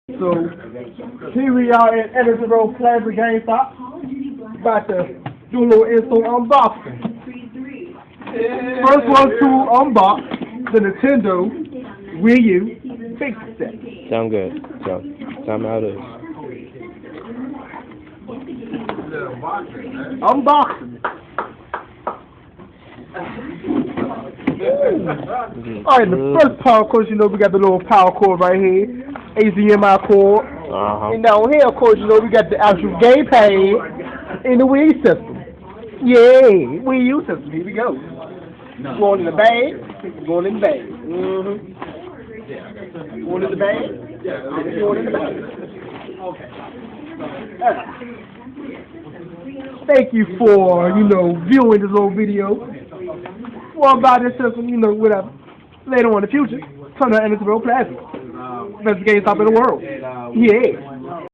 So here we are at AddisionRoadPlaza GameStop. About to do a little Instore unboxing. First one to unbox the Nintendo Wii U big set. Sound good. So, time out is. Unboxing. Alright, the first power cord, we got the little power cord right here. HDMI cord. And down here, of course, we got the actual gamepad in the Wii system. Yeah, Wii U system. Here we go. Going in the bag. Going in the bag. Going in the bag. Going in the bag. Okay. Thank you for, viewing this little video. More about this system, whatever. Later on in the future, turn on AddisionRoadPlaza. Best GameStop in the world. Yeah.